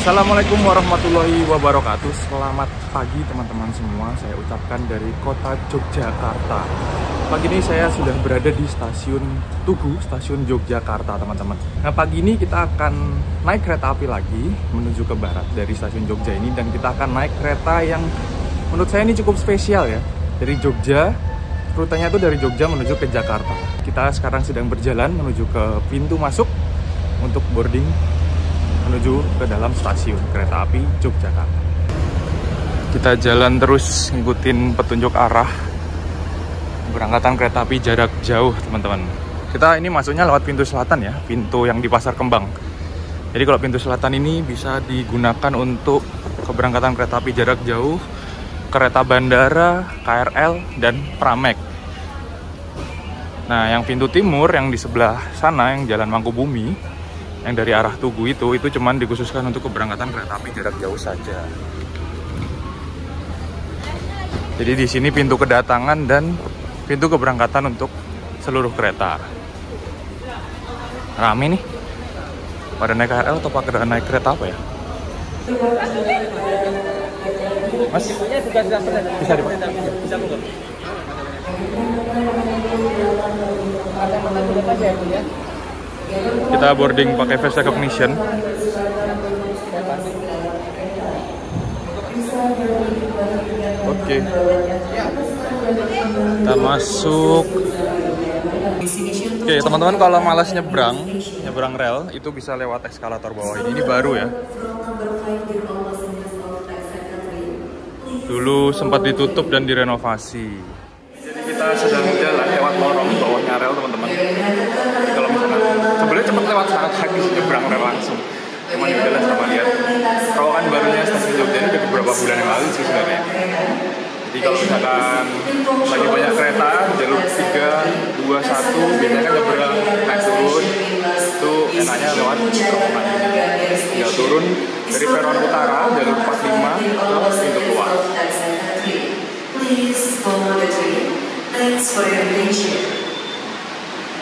Assalamualaikum warahmatullahi wabarakatuh. Selamat pagi teman-teman semua. Saya ucapkan dari kota Yogyakarta. Pagi ini saya sudah berada di stasiun Tugu, stasiun Yogyakarta teman-teman. Nah pagi ini kita akan naik kereta api lagi menuju ke barat dari stasiun Jogja ini. Dan kita akan naik kereta yang menurut saya ini cukup spesial ya. Dari Jogja, rutenya itu dari Jogja menuju ke Jakarta. Kita sekarang sedang berjalan menuju ke pintu masuk untuk boarding menuju ke dalam stasiun kereta api Yogyakarta. Kita jalan terus ngikutin petunjuk arah berangkatan kereta api jarak jauh teman-teman. Kita ini masuknya lewat pintu selatan ya, pintu yang di Pasar Kembang. Jadi kalau pintu selatan ini bisa digunakan untuk keberangkatan kereta api jarak jauh, kereta bandara, KRL, dan Pramek. Nah yang pintu timur yang di sebelah sana yang Jalan Mangkubumi, yang dari arah Tugu itu cuman dikhususkan untuk keberangkatan kereta api jarak jauh saja. Jadi di sini pintu kedatangan dan pintu keberangkatan untuk seluruh kereta. Rame nih. Pada naik KRL atau pada naik kereta apa ya? Mas, bisa dipakai? Bisa bukan? Kita boarding pakai face recognition. Oke. Kita masuk. Oke, teman-teman kalau malas nyebrang rel itu bisa lewat eskalator bawah ini. Ini baru ya. Dulu sempat ditutup dan direnovasi. Jadi kita sedang jalan lewat lorong bawahnya rel, teman-teman. Kalau misalkan sebenarnya cepat lewat sangat habis nyebrang rel langsung. Cuman ya udahlah sama lihat. Terowongan barunya stasiun Jogja ini udah beberapa bulan yang lalu sih sebenarnya. Jadi kalau misalkan lagi banyak kereta jalur 3, 2, 1 biasanya kan nyebrang naik turun itu enaknya lewat terowongan ini. Tinggal turun dari peron utara jalur 45 ke pintu keluar.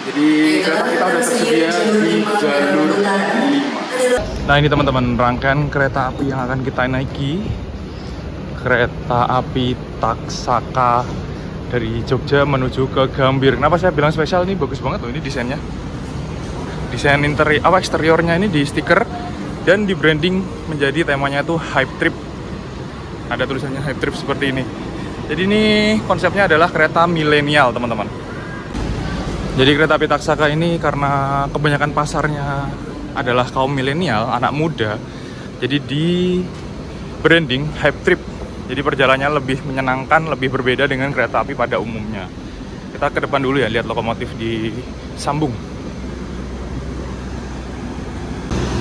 Jadi kereta kita udah tersedia di jalur 5. Nah ini teman-teman rangkaian kereta api yang akan kita naiki. Kereta api Taksaka dari Jogja menuju ke Gambir. Kenapa saya bilang spesial? Ini bagus banget loh ini desainnya. Desain interior, eksteriornya ini di stiker dan di branding menjadi temanya itu Hype Trip. Ada tulisannya Hype Trip seperti ini. Jadi ini konsepnya adalah kereta milenial teman-teman. Jadi kereta api Taksaka ini karena kebanyakan pasarnya adalah kaum milenial, anak muda. Jadi di branding Hype Trip. Jadi perjalanannya lebih menyenangkan, lebih berbeda dengan kereta api pada umumnya. Kita ke depan dulu ya, lihat lokomotif disambung.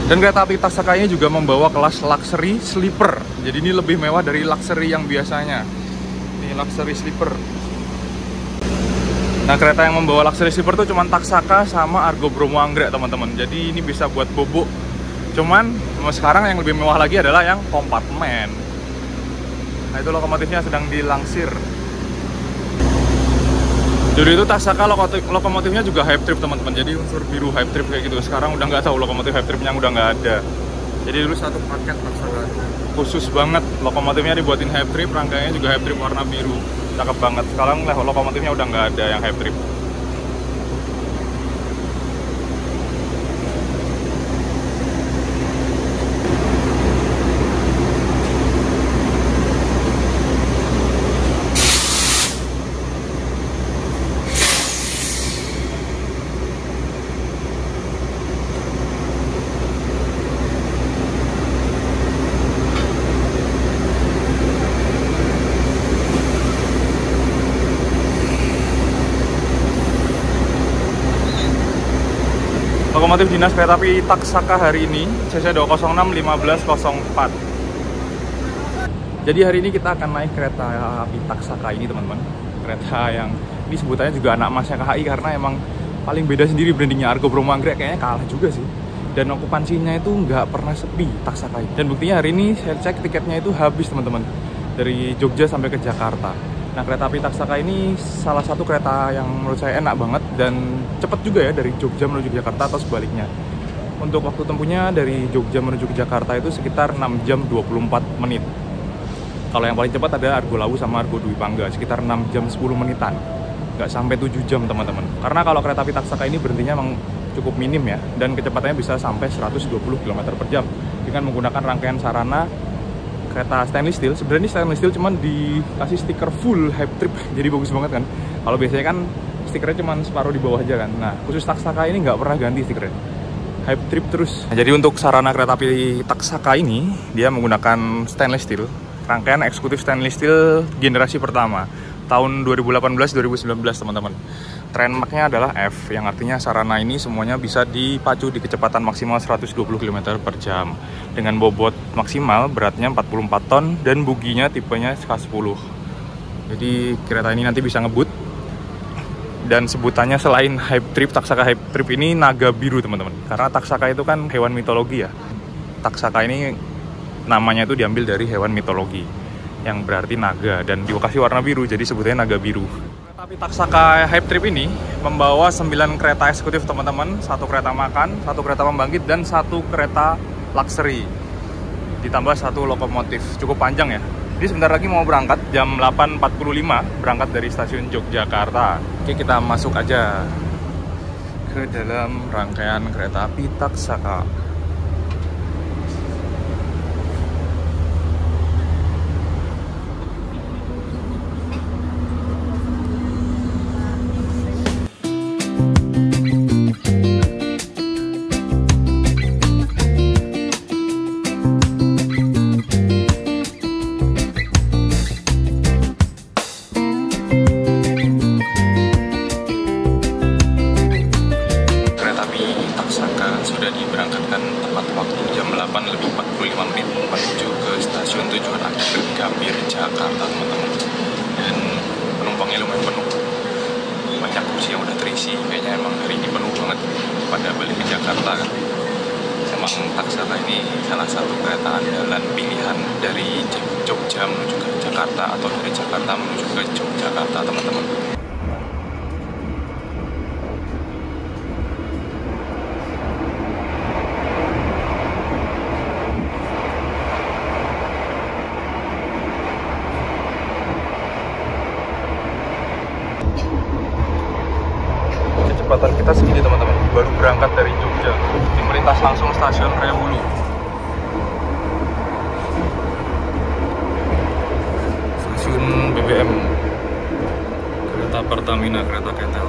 Dan kereta api Taksaka ini juga membawa kelas luxury sleeper. Jadi ini lebih mewah dari luxury yang biasanya. Ini luxury sleeper. Nah kereta yang membawa luxury sleeper tuh cuman Taksaka sama Argo Bromo Anggrek teman-teman. Jadi ini bisa buat bobo. Cuman sekarang yang lebih mewah lagi adalah yang kompartemen. Nah itu lokomotifnya sedang dilangsir. Dulu itu Taksaka lokomotifnya juga Hype Trip teman-teman. Jadi unsur biru Hype Trip kayak gitu. Sekarang udah nggak tahu lokomotif Hype Tripnya udah nggak ada. Jadi dulu satu paket Taksaka khusus banget. Lokomotifnya dibuatin Hype Trip, rangkaiannya juga Hype Trip warna biru. Cakep banget. Sekarang lokomotifnya udah nggak ada yang Hype Trip. Lokomotif dinas kereta api Taksaka hari ini CC 206 1504. Jadi hari ini kita akan naik kereta api Taksaka ini teman-teman. Kereta yang ini sebutannya juga anak emasnya KHI karena emang paling beda sendiri brandingnya. Argo Bromo Anggrek kayaknya kalah juga sih. Dan okupansinya itu nggak pernah sepi Taksaka ini. Dan buktinya hari ini saya cek tiketnya itu habis teman-teman. Dari Jogja sampai ke Jakarta. Nah kereta api Taksaka ini salah satu kereta yang menurut saya enak banget dan cepat juga ya dari Jogja menuju Jakarta atau sebaliknya. Untuk waktu tempuhnya dari Jogja menuju ke Jakarta itu sekitar 6 jam 24 menit. Kalau yang paling cepat ada Argo Lawu sama Argo Dwi Pangga, sekitar 6 jam 10 menitan. Nggak sampai 7 jam teman-teman. Karena kalau kereta api Taksaka ini berhentinya memang cukup minim ya, dan kecepatannya bisa sampai 120 km per jam dengan menggunakan rangkaian sarana kereta stainless steel. Sebenarnya ini stainless steel cuman dikasih stiker full Hype Trip, jadi bagus banget kan. Kalau biasanya kan stikernya cuma separuh di bawah aja kan. Nah, khusus Taksaka ini nggak pernah ganti stikernya. Hype Trip terus. Nah, jadi untuk sarana kereta api Taksaka ini, dia menggunakan stainless steel, rangkaian eksekutif stainless steel generasi pertama, tahun 2018-2019 teman-teman. Trademarknya adalah F, yang artinya sarana ini semuanya bisa dipacu di kecepatan maksimal 120 km per jam. Dengan bobot maksimal, beratnya 44 ton, dan buginya tipenya K10. Jadi kereta ini nanti bisa ngebut. Dan sebutannya selain Hype Trip, Taksaka Hype Trip ini naga biru teman-teman. Karena Taksaka itu kan hewan mitologi ya. Taksaka ini namanya itu diambil dari hewan mitologi yang berarti naga, dan dikasih warna biru jadi sebutnya naga biru. Kereta api Taksaka Hype Trip ini membawa 9 kereta eksekutif teman-teman, 1 kereta makan, 1 kereta pembangkit, dan 1 kereta luxury. Ditambah 1 lokomotif. Cukup panjang ya. Jadi sebentar lagi mau berangkat, jam 8.45 berangkat dari stasiun Yogyakarta. Oke, kita masuk aja ke dalam rangkaian kereta api Taksaka. Sudah diberangkatkan tepat waktu jam 8:45 menuju ke stasiun tujuan akhir Gambir, Jakarta teman-teman. Dan penumpangnya lumayan penuh, banyak kursi yang udah terisi. Kayaknya emang hari ini penuh banget pada balik ke Jakarta kan. Emang Taksaka ini salah satu kereta andalan pilihan dari Jogja menuju ke Jakarta atau dari Jakarta menuju ke Yogyakarta teman-teman. Kecepatan kita segini teman-teman, baru berangkat dari Jogja, melintas langsung stasiun Rewulu. Stasiun BBM, kereta Pertamina, kereta Ketel.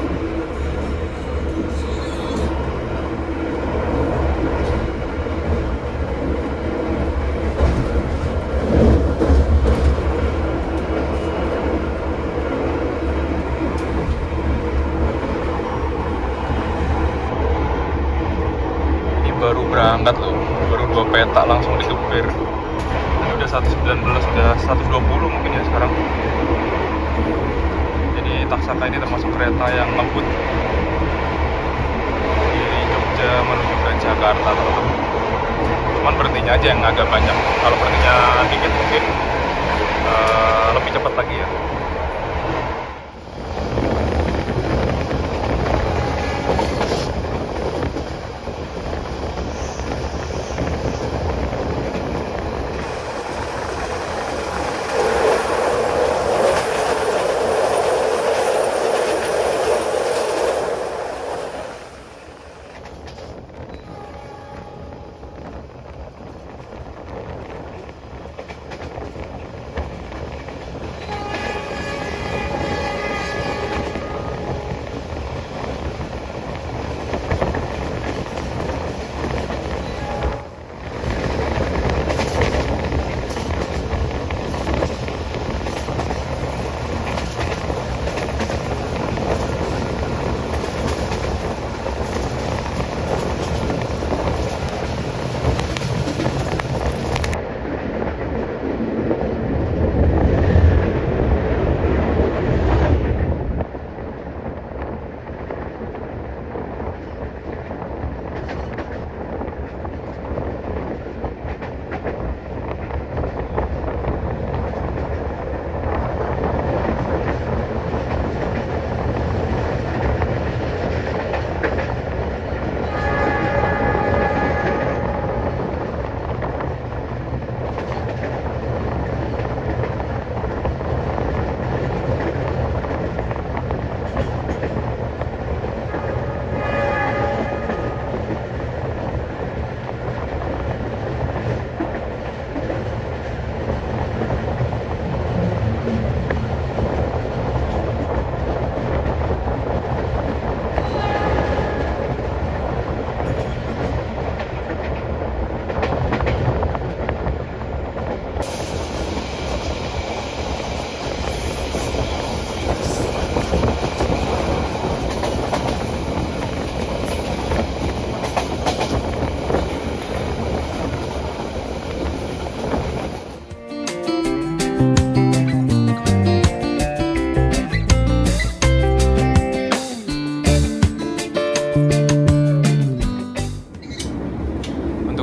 Baru berangkat loh, baru 2 peta langsung digeber. Ini udah 119, udah 120 mungkin ya sekarang. Jadi Taksaka ini termasuk kereta yang ngebut dari Jogja menuju ke Jakarta teman-teman. Cuman berhentinya aja yang agak banyak. Kalau berhentinya dikit mungkin lebih cepat lagi ya.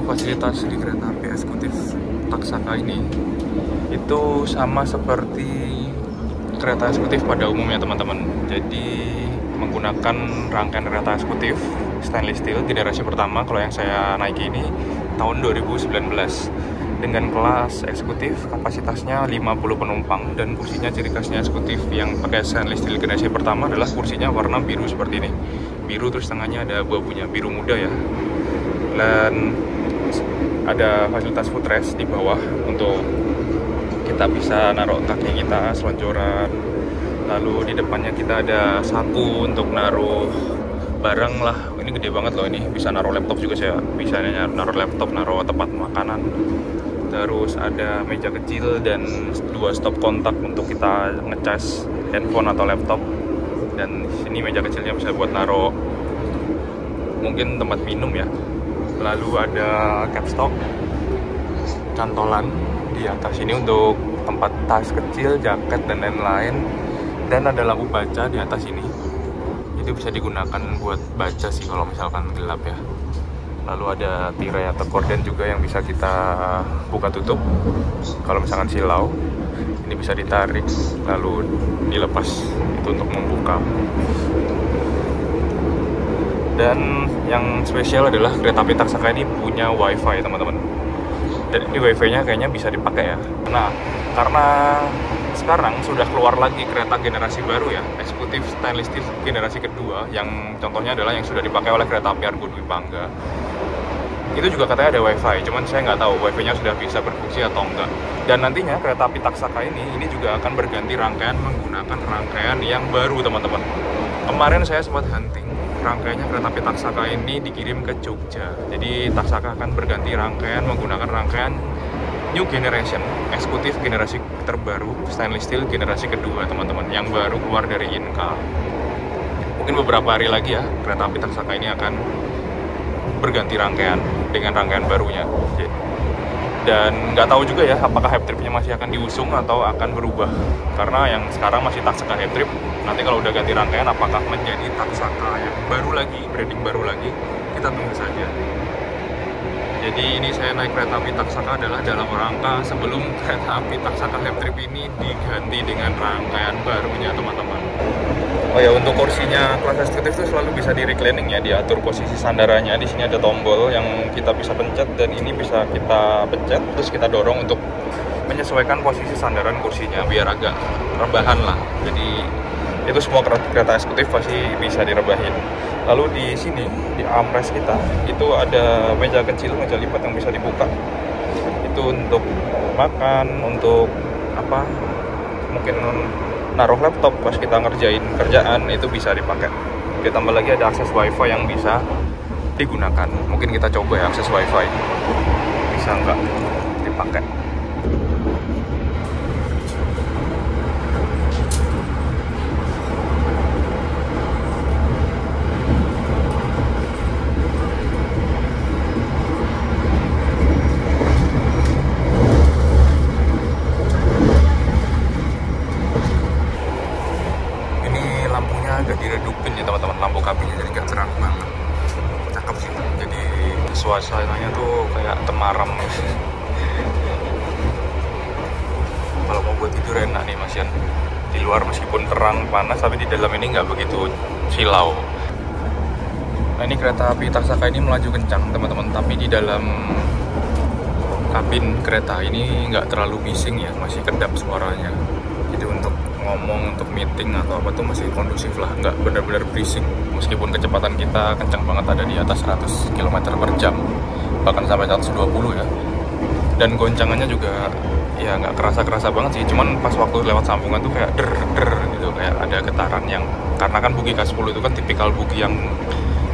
fasilitas di kereta api eksekutif Taksaka ini itu sama seperti kereta eksekutif pada umumnya teman-teman. Jadi menggunakan rangkaian kereta eksekutif stainless steel generasi pertama. Kalau yang saya naiki ini tahun 2019 dengan kelas eksekutif, kapasitasnya 50 penumpang dan kursinya ciri khasnya eksekutif yang pakai stainless steel generasi pertama adalah kursinya warna biru seperti ini. Biru terus tengahnya ada abu-abunya, biru muda ya. Dan ada fasilitas footrest di bawah untuk kita bisa naruh kaki kita selonjoran. Lalu di depannya kita ada saku untuk naruh barang lah. Ini gede banget loh, ini bisa naruh laptop juga, saya bisa naruh laptop, naruh tempat makanan. Terus ada meja kecil dan 2 stop kontak untuk kita ngecas handphone atau laptop. Dan sini meja kecilnya bisa buat naruh mungkin tempat minum ya. Lalu ada capstock, cantolan di atas ini untuk tempat tas kecil, jaket dan lain-lain. Dan ada lampu baca di atas ini. Itu bisa digunakan buat baca sih kalau misalkan gelap ya. Lalu ada tirai atau korden juga yang bisa kita buka tutup. Kalau misalkan silau, ini bisa ditarik lalu dilepas, itu untuk membuka. Dan yang spesial adalah kereta api Taksaka ini punya wifi teman-teman. Dan ini wifi-nya kayaknya bisa dipakai ya. Nah, karena sekarang sudah keluar lagi kereta generasi baru ya, eksekutif stainless steel generasi kedua, yang contohnya adalah yang sudah dipakai oleh kereta api Argo Dwi Pangga. Itu juga katanya ada wifi, cuman saya nggak tahu wifi-nya sudah bisa berfungsi atau enggak. Dan nantinya kereta api Taksaka ini juga akan berganti rangkaian menggunakan rangkaian yang baru teman-teman. Kemarin saya sempat hunting, rangkaiannya kereta api Taksaka ini dikirim ke Jogja. Jadi Taksaka akan berganti rangkaian menggunakan rangkaian new generation, eksekutif generasi terbaru, stainless steel generasi kedua teman-teman, yang baru keluar dari Inka. Mungkin beberapa hari lagi ya, kereta api Taksaka ini akan berganti rangkaian dengan rangkaian barunya. Dan nggak tahu juga ya apakah hype tripnya masih akan diusung atau akan berubah, karena yang sekarang masih Taksaka hype trip. Nanti kalau udah ganti rangkaian apakah menjadi Taksaka yang baru lagi, branding baru lagi, kita tunggu saja. Jadi ini saya naik kereta api Taksaka adalah dalam rangka sebelum kereta api Taksaka hype trip ini diganti dengan rangkaian barunya teman-teman. Oh ya, untuk kursinya kelas eksekutif itu selalu bisa di reclining ya, diatur posisi sandarannya. Di sini ada tombol yang kita bisa pencet dan ini bisa kita pencet terus kita dorong untuk menyesuaikan posisi sandaran kursinya biar agak rebahan lah. Jadi itu semua kereta eksekutif pasti bisa direbahin. Lalu di sini di armrest kita itu ada meja kecil, meja lipat yang bisa dibuka. Itu untuk makan, untuk apa? Mungkin naruh laptop pas kita ngerjain kerjaan, itu bisa dipakai. Ditambah lagi ada akses wifi yang bisa digunakan. Mungkin kita coba ya akses wifi, bisa nggak dipakai. Suasananya tuh kayak temaram. Kalau mau buat tidur enak nih Mas Yan. Di luar meskipun terang panas, tapi di dalam ini nggak begitu silau. Nah, ini kereta api Taksaka ini melaju kencang teman-teman, tapi di dalam kabin kereta ini nggak terlalu bising ya, masih kedap suaranya. Jadi untuk ngomong, untuk meeting atau apa tuh masih kondusif lah, nggak benar-benar berisik. Meskipun kecepatan kita kencang banget, ada di atas 100 km per jam, bahkan sampai 120 ya. Dan goncangannya juga ya nggak kerasa-kerasa banget sih, cuman pas waktu lewat sambungan tuh kayak der gitu, kayak ada getaran yang, karena kan bugi K10 itu kan tipikal bugi yang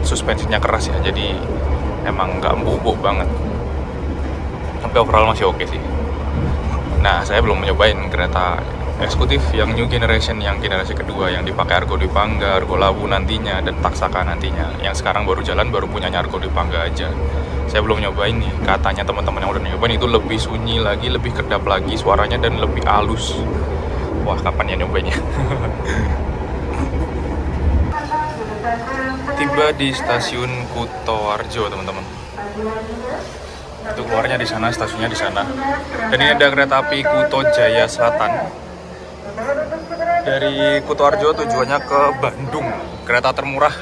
suspensinya keras ya, jadi emang nggak empuk banget. Tapi overall masih oke sih. Nah, saya belum nyobain kereta eksekutif yang new generation, yang generasi kedua, yang dipakai Argo Dwi Pangga, Argo Lawu nantinya, dan Taksaka nantinya. Yang sekarang baru jalan, baru punyanya Argo Dwi Pangga aja. Saya belum nyobain nih. Katanya teman-teman yang udah nyobain itu lebih sunyi lagi, lebih kedap lagi suaranya, dan lebih halus. Wah, kapan ya nyobainnya? Tiba di stasiun Kutoarjo teman-teman. Itu keluarnya di sana, stasiunnya di sana. Dan ini ada kereta api Kuto Jaya Selatan. Dari Kutoarjo tujuannya ke Bandung. Kereta termurah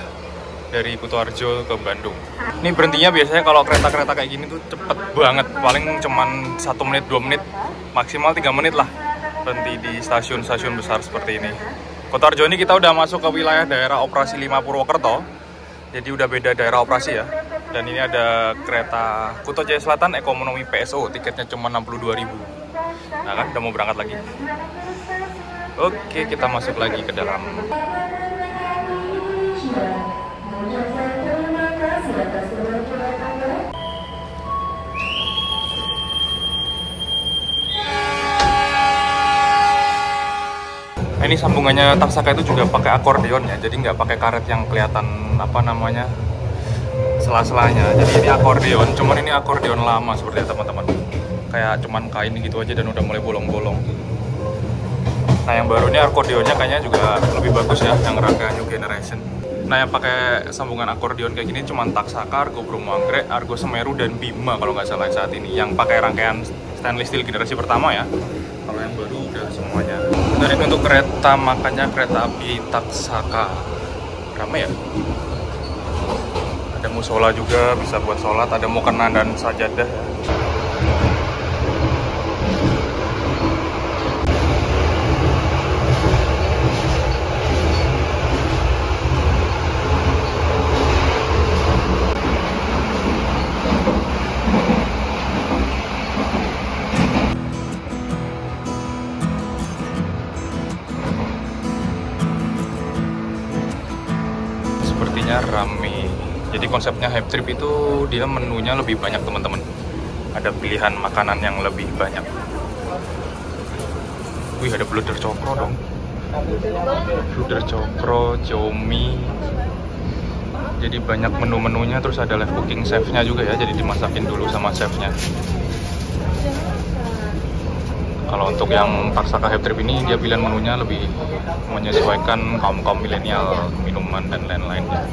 dari Kutoarjo ke Bandung. Ini berhentinya biasanya kalau kereta-kereta kayak gini tuh cepet banget. Paling cuman 1 menit, 2 menit, maksimal 3 menit lah. Berhenti di stasiun-stasiun besar seperti ini. Kutoarjo ini kita udah masuk ke wilayah daerah operasi 5 Purwokerto. Jadi udah beda daerah operasi ya. Dan ini ada kereta Kuto Jaya Selatan ekonomi PSO, tiketnya cuma 62.000. Nah kan, udah mau berangkat lagi. Oke, kita masuk lagi ke dalam. Nah, ini sambungannya Taksaka itu juga pakai akordeon ya, jadi nggak pakai karet yang kelihatan apa namanya sela-selanya. Jadi ini akordeon, cuman ini akordeon lama seperti teman-teman, kayak cuman kain gitu aja dan udah mulai bolong-bolong. Nah yang baru ini akordeonnya kayaknya juga lebih bagus ya, yang rangka New Generation. Nah yang pakai sambungan akordeon kayak gini cuman Taksaka, Argo Bromo Anggrek, Argo Semeru dan Bima kalau nggak salah saat ini, yang pakai rangkaian stainless steel generasi pertama ya. Kalau yang baru udah semuanya. Dan ini untuk kereta makannya kereta api Taksaka. Ramai ya. Ada musola juga, bisa buat sholat, ada mukena dan sajadah ya. Sepertinya rame. Jadi konsepnya Hype Trip itu dia menunya lebih banyak teman-teman. Ada pilihan makanan yang lebih banyak. Wih, ada bluder cokro dong. Bluder cokro, Jomi. Jadi banyak menu-menunya, terus ada live cooking chef-nya juga ya. Jadi dimasakin dulu sama chef-nya. Kalau untuk yang Taksaka Hype Trip ini, dia pilihan menunya lebih menyesuaikan kaum-kaum milenial, minuman dan lain-lainnya.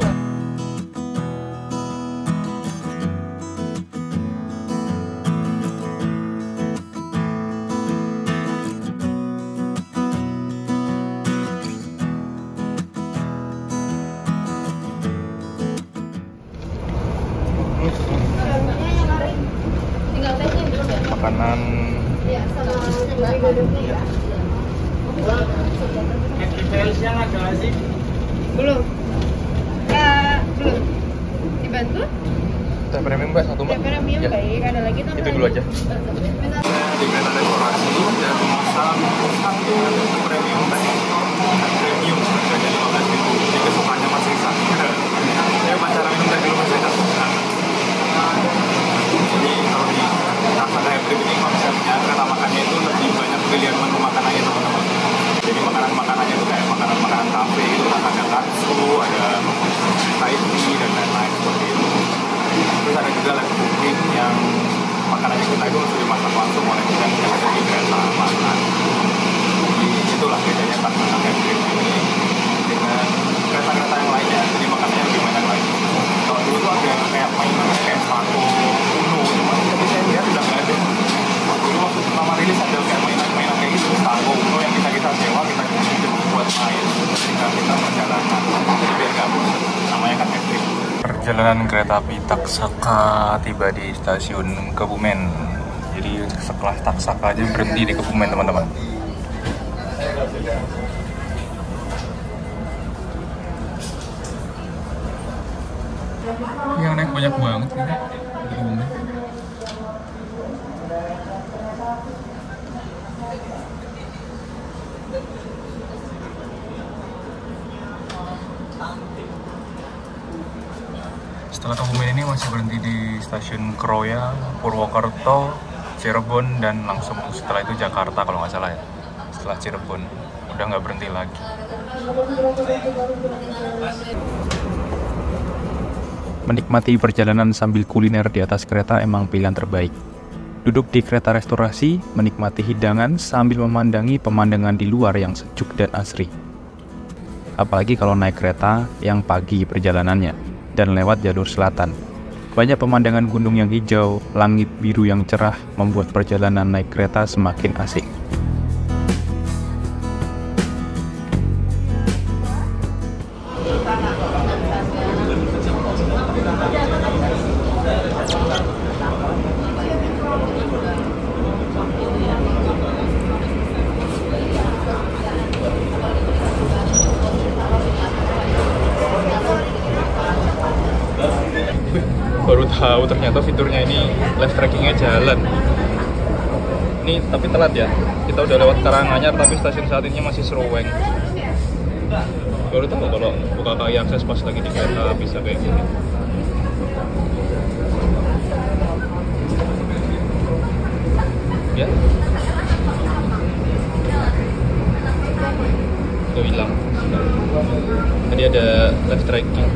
Makanan belum dibantu teh premium mbak, satu mbak. teh premium ya. Baik, ada lagi tambah itu dulu aja. Di kereta restorasi dan memesan satu teh premium teh premium harganya 15.000. Jadi kesukaannya Mas Risa. Saya pacaran minum teh dulu Mas Risa. Jadi kalau di Taksaka Hype Trip ini konsepnya kereta makannya itu lebih banyak pilihan menu makanannya teman-teman. Jadi makanan-makanannya itu kayak makanan-makanan kafe gitu, ada katsu, ada Thai tea dan lain-lain seperti itu. Terus ada juga live cooking yang makanannya kita itu sudah dimasak langsung oleh chef yang ada di kereta makan. Jadi itulah bedanya Taksaka Hype Trip ini dengan kereta-kereta yang lainnya. Jadi makanannya lebih banyak lagi. Kalau dulu tuh ada kayak mainan kayak Sako, Uno, cuman tapi saya lihat udah nggak ada. Dulu waktu pertama rilis ada kayak mainan kayak gitu, Sako, Uno yang kita sewa, kita buat main ketika kita perjalanan. Jadi biar nggak bosan. Namanya kan Hype Trip. Perjalanan kereta api Taksaka tiba di stasiun Kebumen. Jadi setelah Taksaka aja berhenti di Kebumen teman-teman. Yang naik banyak banget ini di Kebumen. Setelah Kebumen ini masih berhenti di stasiun Kroya, Purwokerto, Cirebon, dan langsung setelah itu Jakarta kalau nggak salah ya. Setelah Cirebon udah nggak berhenti lagi. Menikmati perjalanan sambil kuliner di atas kereta emang pilihan terbaik. Duduk di kereta restorasi, menikmati hidangan sambil memandangi pemandangan di luar yang sejuk dan asri. Apalagi kalau naik kereta yang pagi perjalanannya dan lewat jalur selatan. Banyak pemandangan gunung yang hijau, langit biru yang cerah membuat perjalanan naik kereta semakin asik. Baru tahu ternyata fiturnya ini live trackingnya jalan. Ini tapi telat ya, kita udah lewat Karanganyar tapi stasiun saat ini masih Sroweng. Baru tahu kalau buka KAI akses pas lagi di kereta bisa kayak gini. Ya, itu hilang. Tadi ada live tracking.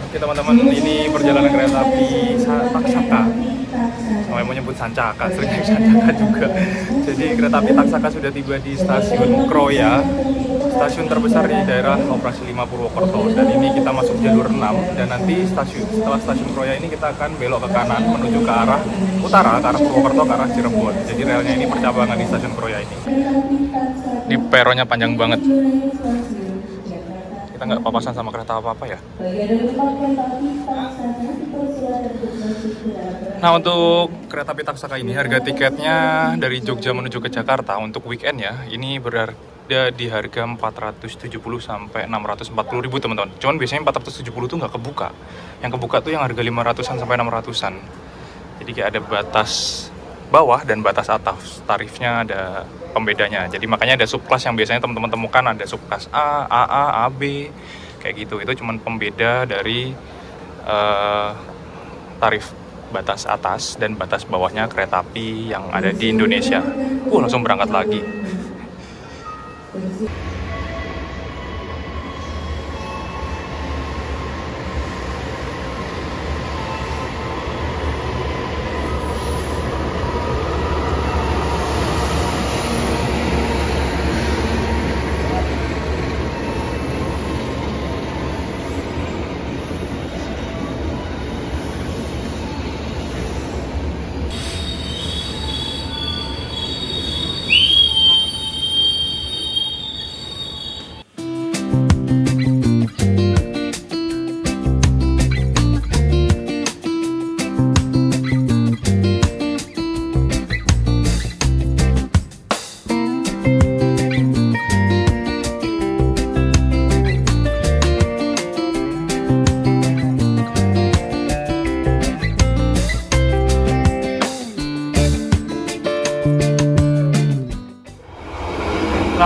Oke teman-teman, ini perjalanan kereta api Taksaka. Saya mau nyebut Sancaka, sering Sancaka juga. Jadi kereta api Taksaka sudah tiba di stasiun Kroya, stasiun terbesar di daerah operasi 5 Purwokerto. Dan ini kita masuk jalur 6, dan nanti setelah stasiun Kroya ini kita akan belok ke kanan menuju ke arah utara, ke arah Purwokerto, ke arah Cirebon. Jadi relnya ini percabangan di stasiun Kroya ini. Ini peronnya panjang banget. Kita nggak papasan sama kereta apa-apa ya. Nah, untuk kereta api Taksaka ini harga tiketnya dari Jogja menuju ke Jakarta untuk weekend ya, ini berada di harga 470 sampai 640 ribu teman-teman. Cuman biasanya 470 tuh nggak kebuka. Yang kebuka tuh yang harga 500-an sampai 600-an. Jadi kayak ada batas bawah dan batas atas, tarifnya ada pembedanya. Jadi makanya ada subkelas yang biasanya teman-teman temukan, ada subkelas A, AA, AB, kayak gitu. Itu cuman pembeda dari tarif batas atas dan batas bawahnya kereta api yang ada di Indonesia. Langsung berangkat lagi.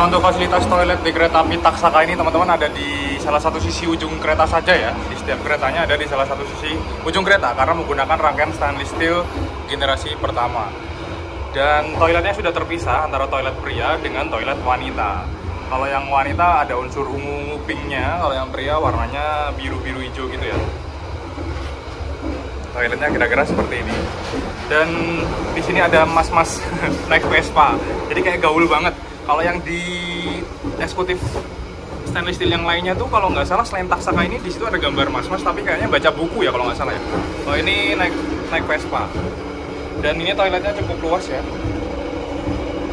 Nah, untuk fasilitas toilet di kereta api Taksaka ini teman-teman ada di salah satu sisi ujung kereta saja ya. Di setiap keretanya ada di salah satu sisi ujung kereta karena menggunakan rangkaian stainless steel generasi pertama. Dan toiletnya sudah terpisah antara toilet pria dengan toilet wanita. Kalau yang wanita ada unsur ungu pinknya, kalau yang pria warnanya biru-biru hijau gitu ya. Toiletnya kira-kira seperti ini. Dan di sini ada mas-mas naik Vespa. Jadi kayak gaul banget. Kalau yang di eksekutif stainless steel yang lainnya tuh kalau nggak salah selain Taksaka ini di situ ada gambar mas-mas tapi kayaknya baca buku ya kalau nggak salah ya. Oh ini naik Vespa. Dan ini toiletnya cukup luas ya.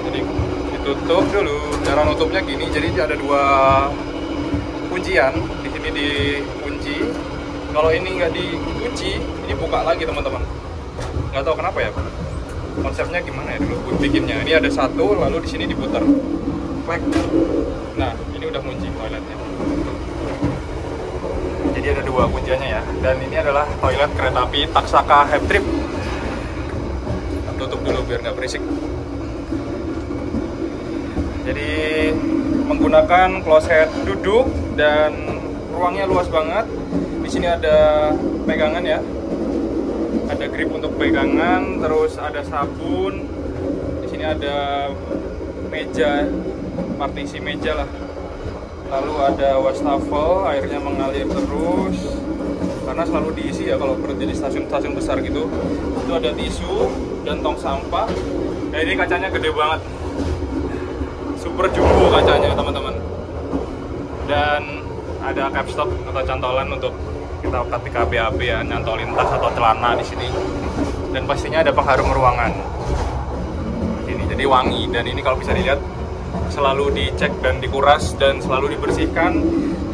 Jadi ditutup dulu. Cara nutupnya gini. Jadi ada dua kuncian. Di sini dikunci. Kalau ini nggak dikunci, ini buka lagi teman-teman. Nggak tahu kenapa ya. Konsepnya gimana ya dulu bikinnya. Ini ada satu, lalu di sini diputar. Klek. Nah, ini udah kunci toiletnya. Jadi ada dua kunciannya ya. Dan ini adalah toilet kereta api Taksaka Hype Trip. Tutup dulu biar nggak berisik. Jadi menggunakan kloset duduk dan ruangnya luas banget. Di sini ada pegangan ya. Ada grip untuk pegangan, terus ada sabun. Di sini ada meja, partisi meja lah. Lalu ada wastafel, airnya mengalir terus. Karena selalu diisi ya kalau berhenti di stasiun-stasiun besar gitu. Itu ada tisu dan tong sampah. Nah ini kacanya gede banget. Super jumbo kacanya teman-teman. Dan ada capstock atau cantolan untuk kita ketika BAB ya, nyantolin tas atau celana di sini. Dan pastinya ada pengharum ruangan. Ini jadi wangi dan ini kalau bisa dilihat selalu dicek dan dikuras dan selalu dibersihkan.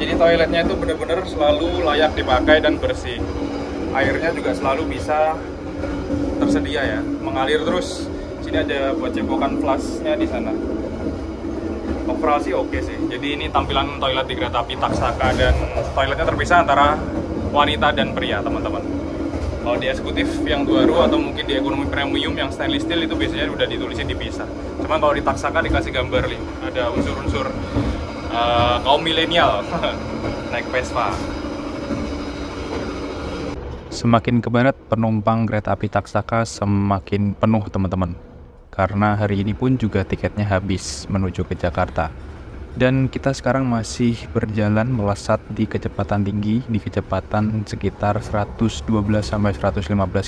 Jadi toiletnya itu benar-benar selalu layak dipakai dan bersih. Airnya juga selalu bisa tersedia ya, mengalir terus. Sini ada buat cebokan flashnya di sana. Overall sih oke sih. Jadi ini tampilan toilet di kereta api Taksaka dan toiletnya terpisah antara wanita dan pria teman-teman. Kalau di eksekutif yang baru atau mungkin di ekonomi premium yang stainless steel itu biasanya udah ditulisin dipisah. Cuman kalau di Taksaka dikasih gambar nih, ada unsur-unsur kaum milenial naik Vespa. Semakin ke barat, penumpang kereta api Taksaka semakin penuh teman-teman. Karena hari ini pun juga tiketnya habis menuju ke Jakarta. Dan kita sekarang masih berjalan melesat di kecepatan tinggi, di kecepatan sekitar 112-115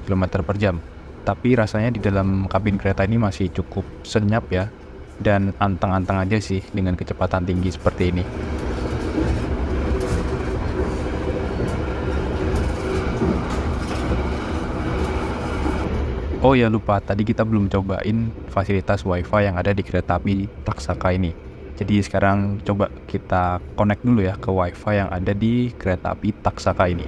km per jam. Tapi rasanya di dalam kabin kereta ini masih cukup senyap ya. Dan anteng-anteng aja sih dengan kecepatan tinggi seperti ini. Oh ya lupa, tadi kita belum cobain fasilitas wifi yang ada di kereta api Taksaka ini. Jadi sekarang coba kita connect dulu ya ke wifi yang ada di kereta api Taksaka ini.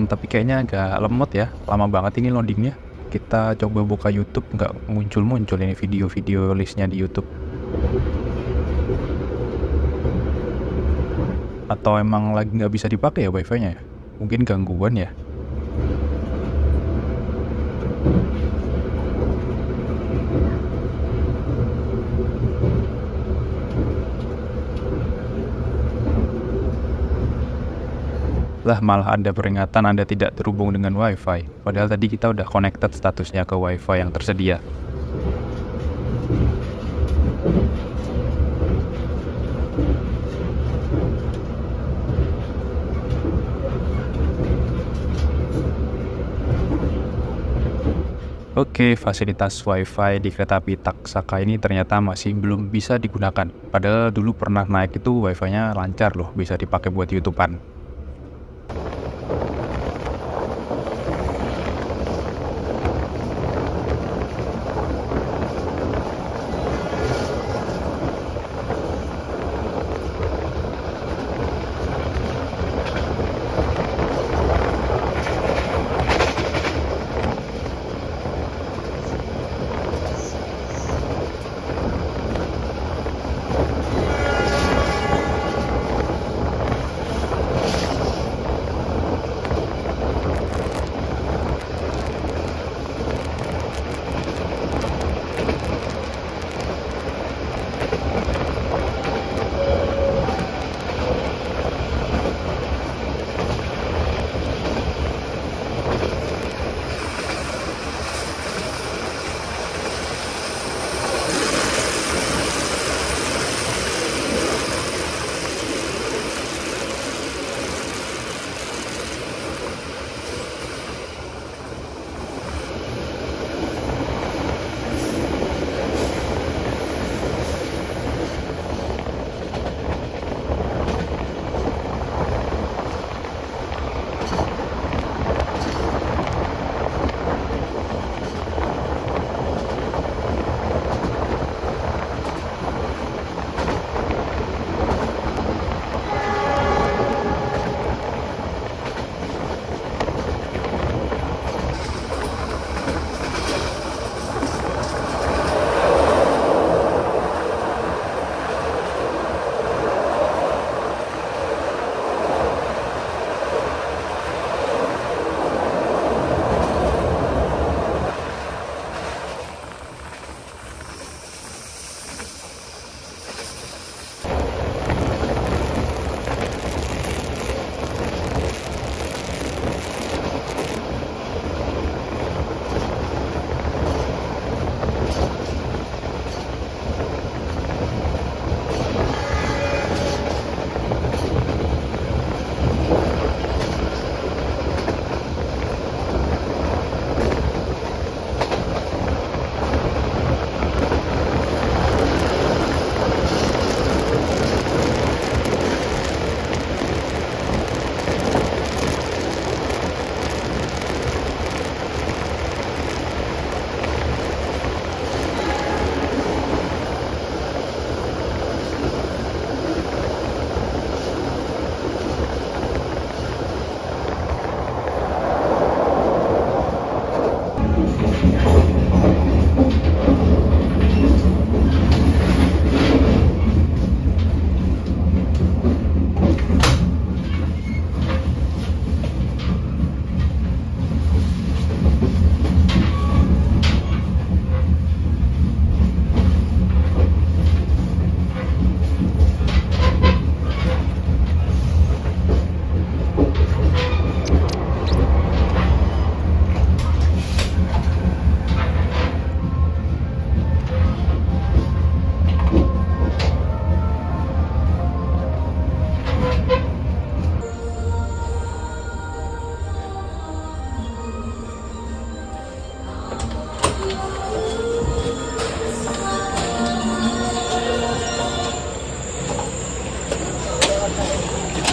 Tapi kayaknya agak lemot ya, lama banget ini loadingnya. Kita coba buka YouTube, nggak muncul-muncul ini video-video listnya di YouTube. Atau emang lagi nggak bisa dipakai ya wifi-nya? Mungkin gangguan ya. Lah malah ada peringatan Anda tidak terhubung dengan wifi. Padahal tadi kita udah connected statusnya ke wifi yang tersedia. Oke, fasilitas wifi di kereta api Taksaka ini ternyata masih belum bisa digunakan. Padahal dulu pernah naik itu wifi-nya lancar loh, bisa dipakai buat YouTubean.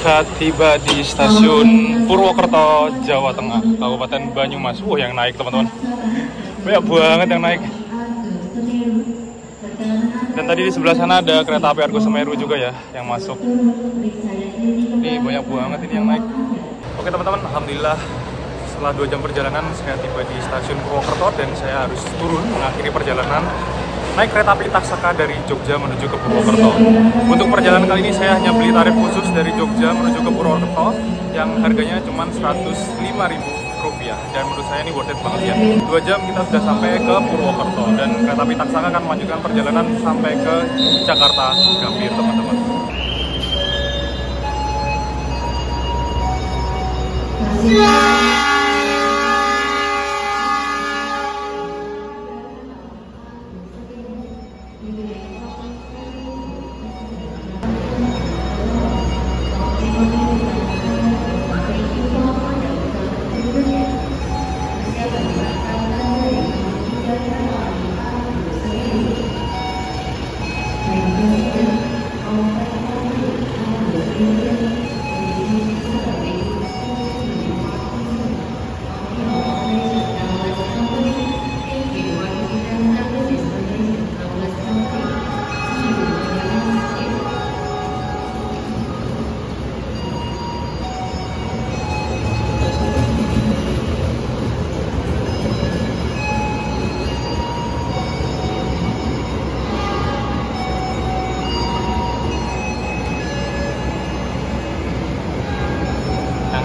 Kita tiba di stasiun Purwokerto, Jawa Tengah, Kabupaten Banyumas. Wah, yang naik teman-teman, banyak banget yang naik. Dan tadi di sebelah sana ada kereta api Argo Semeru juga ya, yang masuk. Ini banyak banget ini yang naik. Oke teman-teman, alhamdulillah setelah 2 jam perjalanan saya tiba di stasiun Purwokerto dan saya harus turun mengakhiri perjalanan naik kereta api Taksaka dari Jogja menuju ke Purwokerto. Untuk perjalanan kali ini saya hanya beli tarif khusus dari Jogja menuju ke Purwokerto yang harganya cuma Rp105.000 dan menurut saya ini worth it banget ya. 2 jam kita sudah sampai ke Purwokerto dan kereta api Taksaka akan melanjutkan perjalanan sampai ke Jakarta Gambir teman-teman.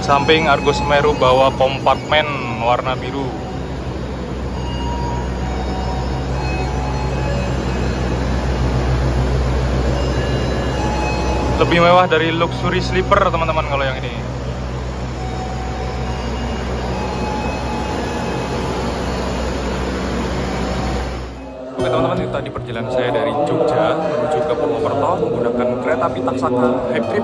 Samping Argo Semeru bawa kompartemen warna biru. Lebih mewah dari luxury sleeper teman-teman kalau yang ini. Oke teman-teman, itu tadi perjalanan saya dari Jogja menuju ke Purwokerto menggunakan kereta api Taksaka Hype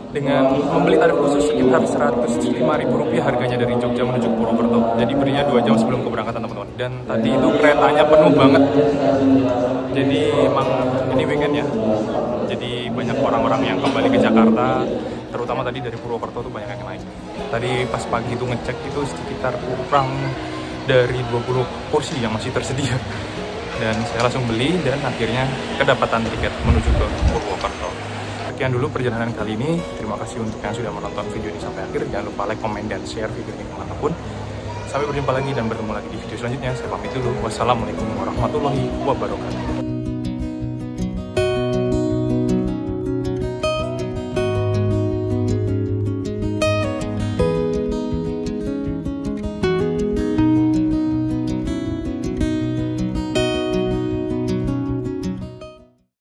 dengan membeli tarif khusus sekitar Rp105.000 harganya dari Jogja menuju Purwokerto. Jadi belinya 2 jam sebelum keberangkatan teman-teman. Dan tadi itu keretanya penuh banget. Jadi emang ini weekend ya. Jadi banyak orang-orang yang kembali ke Jakarta, terutama tadi dari Purwokerto tuh banyak yang naik. Tadi pas pagi itu ngecek itu sekitar kurang dari 20 kursi yang masih tersedia. Dan saya langsung beli dan akhirnya kedapatan tiket menuju ke Purwokerto. Sekian dulu perjalanan kali ini. Terima kasih untuk yang sudah menonton video ini sampai akhir. Jangan lupa like, komen, dan share video ini kemanapun. Sampai berjumpa lagi dan bertemu lagi di video selanjutnya. Saya pamit dulu. Wassalamualaikum warahmatullahi wabarakatuh.